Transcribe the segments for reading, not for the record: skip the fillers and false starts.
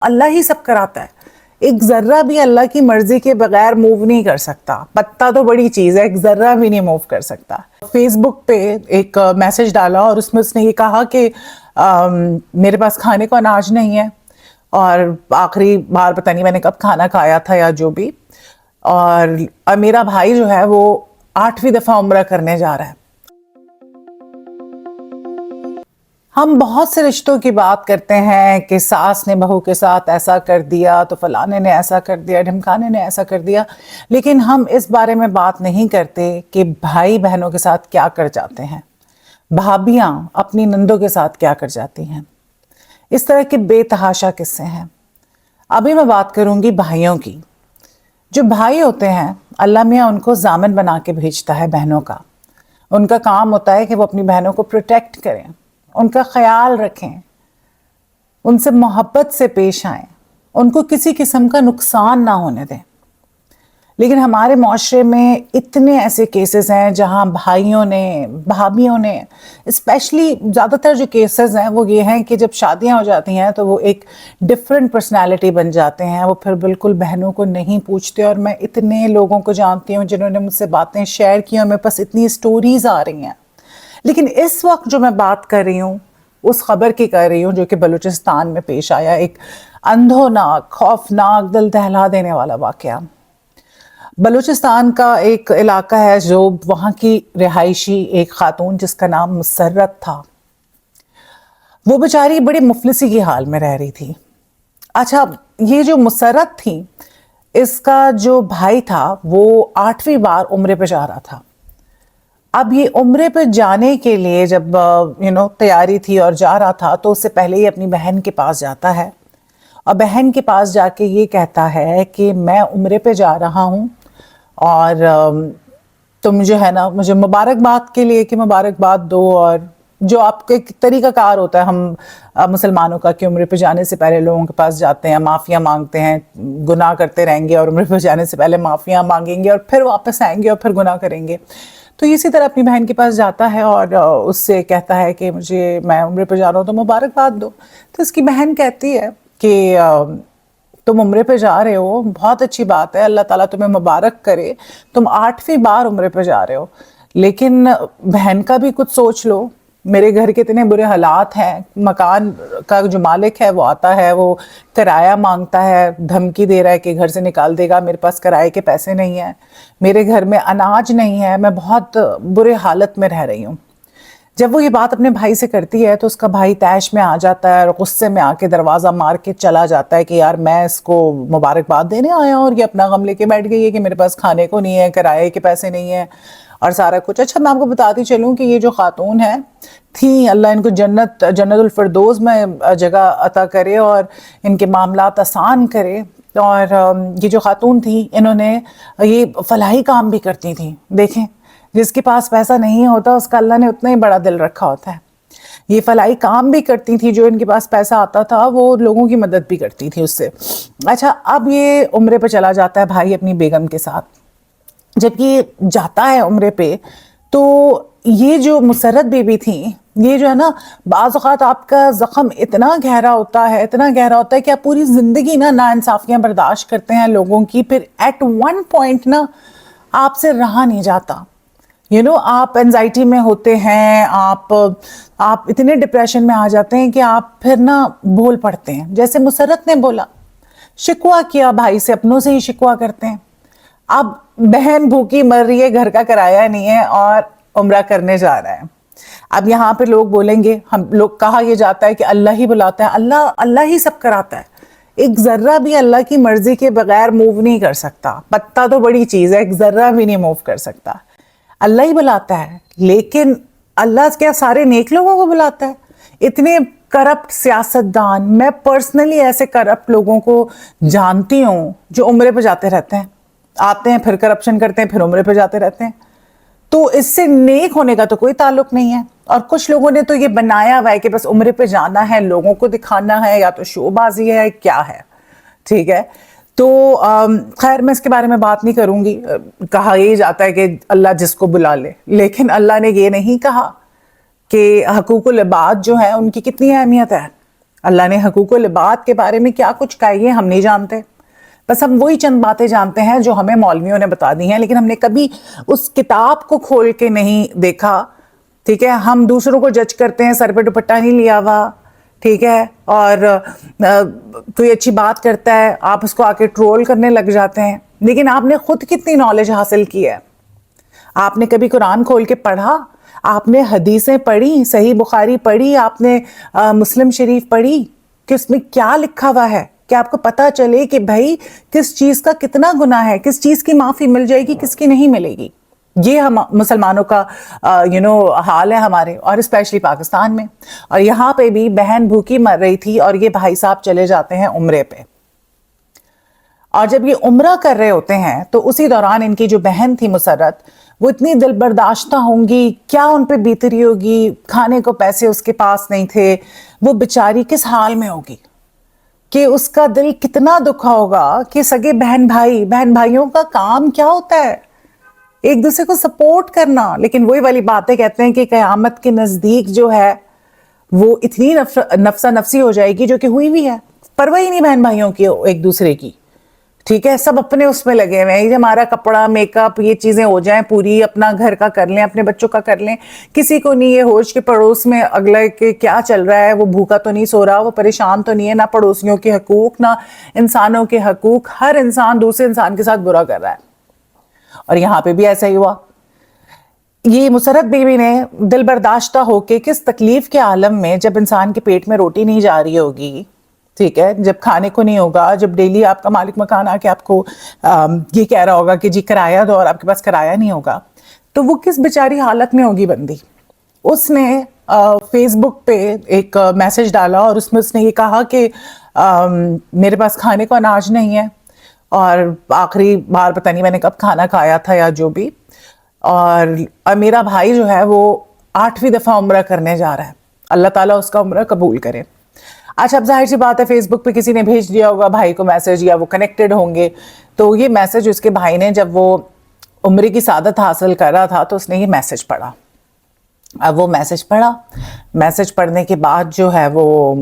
اللہ ہی سب کراتا ہے. ایک ذرہ بھی اللہ کی مرضی کے بغیر موو نہیں کر سکتا. پتا تو بڑی چیز ہے, ایک ذرہ بھی نہیں موو کر سکتا. فیس بک پہ ایک میسج ڈالا اور اس میں اس نے یہ کہا کہ میرے پاس کھانے کو اناج نہیں ہے, اور آخری بار پتہ نہیں میں نے کب کھانا کھایا تھا یا جو بھی, اور میرا بھائی جو ہے وہ 8ویں دفعہ عمرہ کرنے جا رہا ہے. ہم بہت سے رشتوں کی بات کرتے ہیں کہ ساس نے بہو کے ساتھ ایسا کر دیا تو فلانے نے ایسا کر دیا, ڈھمکانے نے ایسا کر دیا, لیکن ہم اس بارے میں بات نہیں کرتے کہ بھائی بہنوں کے ساتھ کیا کر جاتے ہیں, بھابیاں اپنی نندوں کے ساتھ کیا کر جاتی ہیں. اس طرح کے بے تحاشا قصے ہیں. ابھی میں بات کروں گی بھائیوں کی. جو بھائی ہوتے ہیں اللہ میاں ان کو ضامن بنا کے بھیجتا ہے بہنوں کا. ان کا کام ہوتا ہے کہ وہ اپنی بہنوں کو پروٹیکٹ کریں, ان کا خیال رکھیں, ان سے محبت سے پیش آئیں, ان کو کسی قسم کا نقصان نہ ہونے دیں. لیکن ہمارے معاشرے میں اتنے ایسے کیسز ہیں جہاں بھائیوں نے, بھابھیوں نے, اسپیشلی زیادہ تر جو کیسز ہیں وہ یہ ہیں کہ جب شادیاں ہو جاتی ہیں تو وہ ایک ڈفرینٹ پرسنالٹی بن جاتے ہیں. وہ پھر بالکل بہنوں کو نہیں پوچھتے. اور میں اتنے لوگوں کو جانتی ہوں جنہوں نے مجھ سے باتیں شیئر کی اور میرے پاس اتنی سٹوریز آ رہی ہیں. لیکن اس وقت جو میں بات کر رہی ہوں اس خبر کی کر رہی ہوں جو کہ بلوچستان میں پیش آیا, ایک اندھوناک, خوفناک, دل دہلا دینے والا واقعہ. بلوچستان کا ایک علاقہ ہے جو وہاں کی رہائشی ایک خاتون جس کا نام مسرت تھا, وہ بیچاری بڑی مفلسی کی حال میں رہ رہی تھی. اچھا, یہ جو مسرت تھی اس کا جو بھائی تھا وہ 8ویں بار عمرے پہ جا رہا تھا. اب یہ عمرے پہ جانے کے لیے جب تیاری تھی اور جا رہا تھا تو اس سے پہلے ہی اپنی بہن کے پاس جاتا ہے, اور بہن کے پاس جا کے یہ کہتا ہے کہ میں عمرے پہ جا رہا ہوں اور تم جو ہے نا مجھے مبارکباد کے لیے کہ مبارکباد دو. اور جو آپ کے طریقہ کار ہوتا ہے ہم مسلمانوں کا کہ عمرے پہ جانے سے پہلے لوگوں کے پاس جاتے ہیں, معافیاں مانگتے ہیں, گناہ کرتے رہیں گے اور عمرے پہ جانے سے پہلے معافیاں مانگیں گے اور پھر واپس آئیں گے اور پھر گناہ کریں گے. تو اسی طرح اپنی بہن کے پاس جاتا ہے اور اس سے کہتا ہے کہ میں عمرے پہ جا رہا ہوں تو مبارکباد دو. تو اس کی بہن کہتی ہے کہ تم عمرے پہ جا رہے ہو, بہت اچھی بات ہے, اللہ تعالیٰ تمہیں مبارک کرے, تم 8ویں بار عمرے پہ جا رہے ہو, لیکن بہن کا بھی کچھ سوچ لو. میرے گھر کے اتنے برے حالات ہیں, مکان کا جو مالک ہے وہ آتا ہے, وہ کرایہ مانگتا ہے, دھمکی دے رہا ہے کہ گھر سے نکال دے گا, میرے پاس کرائے کے پیسے نہیں ہیں, میرے گھر میں اناج نہیں ہے, میں بہت برے حالت میں رہ رہی ہوں. جب وہ یہ بات اپنے بھائی سے کرتی ہے تو اس کا بھائی تیش میں آ جاتا ہے اور غصے میں آ کے دروازہ مار کے چلا جاتا ہے کہ یار میں اس کو مبارکباد دینے آیا ہوں اور یہ اپنا غم لے کے بیٹھ گئی ہے کہ میرے پاس کھانے کو نہیں ہے, کرائے کے پیسے نہیں ہیں اور سارا کچھ. اچھا, میں آپ کو بتاتی چلوں کہ یہ جو خاتون ہے تھیں, اللہ ان کو جنت الفردوس میں جگہ عطا کرے اور ان کے معاملات آسان کرے. اور یہ جو خاتون تھیں انہوں نے یہ فلاحی کام بھی کرتی تھیں. دیکھیں, جس کے پاس پیسہ نہیں ہوتا اس کا اللہ نے اتنا ہی بڑا دل رکھا ہوتا ہے. یہ فلاحی کام بھی کرتی تھی, جو ان کے پاس پیسہ آتا تھا وہ لوگوں کی مدد بھی کرتی تھی اس سے. اچھا, اب یہ عمرے پہ چلا جاتا ہے بھائی اپنی بیگم کے ساتھ. جب یہ جاتا ہے عمرے پہ تو یہ جو مسرت بیوی تھیں, یہ جو ہے نا بعض اوقات آپ کا زخم اتنا گہرا ہوتا ہے کہ آپ پوری زندگی ناانصافیاں برداشت کرتے ہیں لوگوں کی, پھر ایٹ ون پوائنٹ آپ سے رہا نہیں جاتا. آپ انزائٹی میں ہوتے ہیں, آپ اتنے ڈپریشن میں آ جاتے ہیں کہ آپ پھر بول پڑتے ہیں. جیسے مسرت نے بولا, شکوہ کیا بھائی سے, اپنوں سے ہی شکوہ کرتے ہیں. اب بہن بھوکی مر رہی ہے, گھر کا کرایہ نہیں ہے اور عمرہ کرنے جا رہا ہے. اب یہاں پہ لوگ بولیں گے, ہم لوگ کہا یہ جاتا ہے کہ اللہ ہی بلاتا ہے, اللہ ہی سب کراتا ہے. ایک ذرہ بھی اللہ کی مرضی کے بغیر موو نہیں کر سکتا. پتا تو بڑی چیز ہے, ایک ذرہ بھی نہیں موو کر سکتا. اللہ ہی بلاتا ہے, لیکن اللہ کیا سارے نیک لوگوں کو بلاتا ہے؟ اتنے کرپٹ سیاستدان, میں پرسنلی ایسے کرپٹ لوگوں کو جانتی ہوں جو عمرے پہ جاتے رہتے ہیں, آتے ہیں پھر کرپشن کرتے ہیں, پھر عمرے پہ جاتے رہتے ہیں. تو اس سے نیک ہونے کا تو کوئی تعلق نہیں ہے. اور کچھ لوگوں نے تو یہ بنایا ہوا ہے کہ بس عمرے پہ جانا ہے, لوگوں کو دکھانا ہے, یا تو شو بازی ہے, کیا ہے. ٹھیک ہے, تو خیر میں اس کے بارے میں بات نہیں کروں گی. کہا یہ جاتا ہے کہ اللہ جس کو بلا لے, لیکن اللہ نے یہ نہیں کہا کہ حقوق العباد جو ہیں ان کی کتنی اہمیت ہے. اللہ نے حقوق العباد کے بارے میں کیا کچھ کہا یہ ہم نہیں جانتے، بس ہم وہی چند باتیں جانتے ہیں جو ہمیں مولویوں نے بتا دی ہیں، لیکن ہم نے کبھی اس کتاب کو کھول کے نہیں دیکھا، ٹھیک ہے؟ ہم دوسروں کو جج کرتے ہیں، سر پہ دوپٹہ نہیں لیا ہوا، ٹھیک ہے، اور کوئی اچھی بات کرتا ہے آپ اس کو آ کے ٹرول کرنے لگ جاتے ہیں، لیکن آپ نے خود کتنی نالج حاصل کی ہے؟ آپ نے کبھی قرآن کھول کے پڑھا؟ آپ نے حدیثیں پڑھی، صحیح بخاری پڑھی، آپ نے مسلم شریف پڑھی کہ اس میں کیا لکھا ہوا ہے، کہ آپ کو پتہ چلے کہ بھائی کس چیز کا کتنا گناہ ہے، کس چیز کی معافی مل جائے گی، کس کی نہیں ملے گی۔ یہ ہم مسلمانوں کا حال ہے ہمارے، اور اسپیشلی پاکستان میں۔ اور یہاں پہ بھی بہن بھوکی مر رہی تھی اور یہ بھائی صاحب چلے جاتے ہیں عمرے پہ، اور جب یہ عمرہ کر رہے ہوتے ہیں تو اسی دوران ان کی جو بہن تھی مسرت، وہ اتنی دل برداشتہ ہوں گی، کیا ان پہ بیت رہی ہوگی، کھانے کو پیسے اس کے پاس نہیں تھے، وہ بیچاری کس حال میں ہوگی، کہ اس کا دل کتنا دکھا ہوگا کہ سگے بہن بھائیوں کا کام کیا ہوتا ہے؟ ایک دوسرے کو سپورٹ کرنا۔ لیکن وہی والی باتیں کہتے ہیں کہ قیامت کے نزدیک جو ہے وہ اتنی نفسا نفسی ہو جائے گی، جو کہ ہوئی بھی ہے، پرواہ ہی نہیں بہن بھائیوں کی ایک دوسرے کی، ٹھیک ہے؟ سب اپنے اس میں لگے ہوئے ہیں، یہ ہمارا کپڑا میک اپ یہ چیزیں ہو جائیں پوری، اپنا گھر کا کر لیں، اپنے بچوں کا کر لیں، کسی کو نہیں یہ ہوش کہ پڑوس میں اگلے کے کیا چل رہا ہے، وہ بھوکا تو نہیں سو رہا، وہ پریشان تو نہیں ہے، نہ پڑوسیوں کے حقوق نہ انسانوں کے حقوق، ہر انسان دوسرے انسان کے ساتھ برا کر رہا ہے۔ اور یہاں پہ بھی ایسا ہی ہوا، یہ مسرت بیوی نے دل برداشتہ ہو کے کس تکلیف کے عالم میں، جب انسان کے پیٹ میں روٹی نہیں جا رہی ہوگی، ٹھیک ہے، جب کھانے کو نہیں ہوگا، جب ڈیلی آپ کا مالک مکان آ کے آپ کو یہ کہہ رہا ہوگا کہ جی کرایہ دو اور آپ کے پاس کرایہ نہیں ہوگا، تو وہ کس بیچاری حالت میں ہوگی بندی۔ اس نے فیس بک پہ ایک میسج ڈالا اور اس میں اس نے یہ کہا کہ میرے پاس کھانے کو اناج نہیں ہے، اور آخری بار پتہ نہیں میں نے کب کھانا کھایا تھا یا جو بھی، اور میرا بھائی جو ہے وہ 8ویں دفعہ عمرہ کرنے جا رہا ہے، اللہ تعالیٰ اس کا عمرہ قبول کرے۔ اچھا، اب ظاہر سی بات ہے فیس بک پہ کسی نے بھیج دیا ہوگا بھائی کو میسج، یا وہ کنیکٹڈ ہوں گے، تو یہ میسج اس کے بھائی نے جب وہ عمرے کی سعادت حاصل کر رہا تھا تو اس نے یہ میسج پڑھا۔ اب وہ میسج پڑھا، میسج پڑھنے کے بعد جو ہے وہ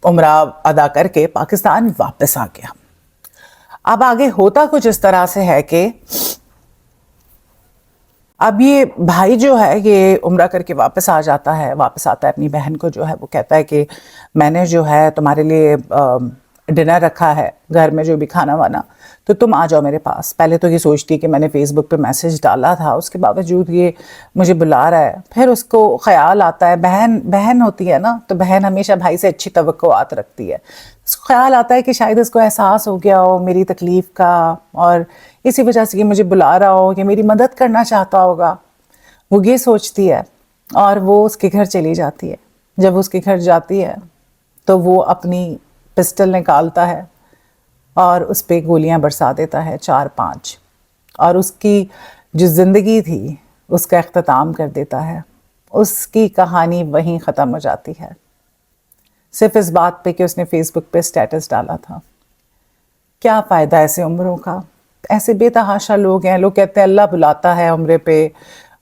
عمرہ ادا کر کے پاکستان واپس آ گیا۔ اب آگے ہوتا کچھ اس طرح سے ہے کہ اب یہ بھائی جو ہے یہ عمرہ کر کے واپس آتا ہے اپنی بہن کو جو ہے وہ کہتا ہے کہ میں نے جو ہے تمہارے لیے ڈنر رکھا ہے گھر میں، جو بھی کھانا وانا، تو تم آ جاؤ میرے پاس۔ پہلے تو یہ سوچتی کہ میں نے فیس بک پہ میسج ڈالا تھا، اس کے باوجود یہ مجھے بلا رہا ہے۔ پھر اس کو خیال آتا ہے، بہن ہوتی ہے نا، تو بہن ہمیشہ بھائی سے اچھی توقعات رکھتی ہے، اس کو خیال آتا ہے کہ شاید اس کو احساس ہو گیا ہو میری تکلیف کا، اور اسی وجہ سے یہ مجھے بلا رہا ہو، یہ میری مدد کرنا چاہتا ہوگا، وہ یہ سوچتی ہے، اور وہ اس کے گھر چلی جاتی ہے۔ جب وہ اس کے گھر جاتی ہے تو وہ اپنی پسٹل نکالتا ہے اور اس پہ گولیاں برسا دیتا ہے 4-5، اور اس کی جو زندگی تھی اس کا اختتام کر دیتا ہے۔ اس کی کہانی وہیں ختم ہو جاتی ہے، صرف اس بات پہ کہ اس نے فیس بک پہ سٹیٹس ڈالا تھا۔ کیا فائدہ ایسے عمروں کا؟ ایسے بے تحاشا لوگ ہیں، لوگ کہتے ہیں اللہ بلاتا ہے عمرے پہ،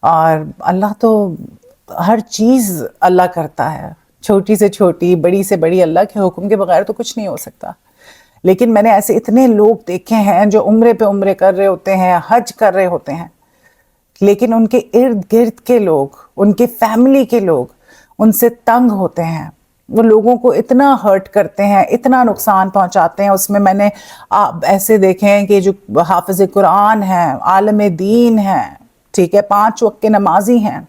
اور اللہ تو ہر چیز اللہ کرتا ہے، چھوٹی سے چھوٹی بڑی سے بڑی، اللہ کے حکم کے بغیر تو کچھ نہیں ہو سکتا۔ لیکن میں نے ایسے اتنے لوگ دیکھے ہیں جو عمرے پہ عمرے کر رہے ہوتے ہیں، حج کر رہے ہوتے ہیں، لیکن ان کے ارد گرد کے لوگ، ان کے فیملی کے لوگ ان سے تنگ ہوتے ہیں، وہ لوگوں کو اتنا ہرٹ کرتے ہیں، اتنا نقصان پہنچاتے ہیں۔ اس میں میں نے ایسے دیکھے ہیں کہ جو حافظ قرآن ہیں، عالم دین ہیں، ٹھیک ہے، 5 وقت کے نمازی ہیں،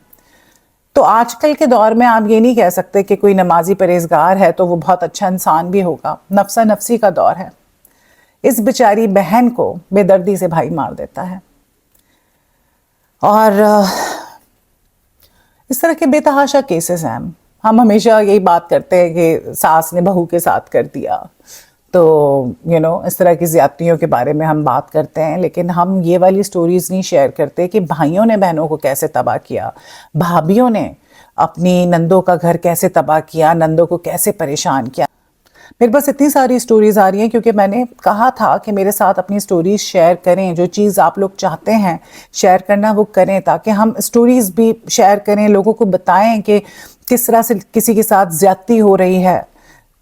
تو آج کل کے دور میں آپ یہ نہیں کہہ سکتے کہ کوئی نمازی پرہیزگار ہے تو وہ بہت اچھا انسان بھی ہوگا۔ نفسا نفسی کا دور ہے۔ اس بیچاری بہن کو بے دردی سے بھائی مار دیتا ہے، اور اس طرح کے بے تحاشا کیسز ہیں۔ ہم ہمیشہ یہی بات کرتے ہیں کہ ساس نے بہو کے ساتھ کر دیا، تو اس طرح کی زیادتیوں کے بارے میں ہم بات کرتے ہیں، لیکن ہم یہ والی سٹوریز نہیں شیئر کرتے کہ بھائیوں نے بہنوں کو کیسے تباہ کیا، بھابھیوں نے اپنی نندوں کا گھر کیسے تباہ کیا، نندوں کو کیسے پریشان کیا۔ میرے پاس اتنی ساری سٹوریز آ رہی ہیں کیونکہ میں نے کہا تھا کہ میرے ساتھ اپنی سٹوریز شیئر کریں، جو چیز آپ لوگ چاہتے ہیں شیئر کرنا وہ کریں، تاکہ ہم سٹوریز بھی شیئر کریں، لوگوں کو بتائیں کہ کس طرح سے کسی کے ساتھ زیادتی ہو رہی ہے،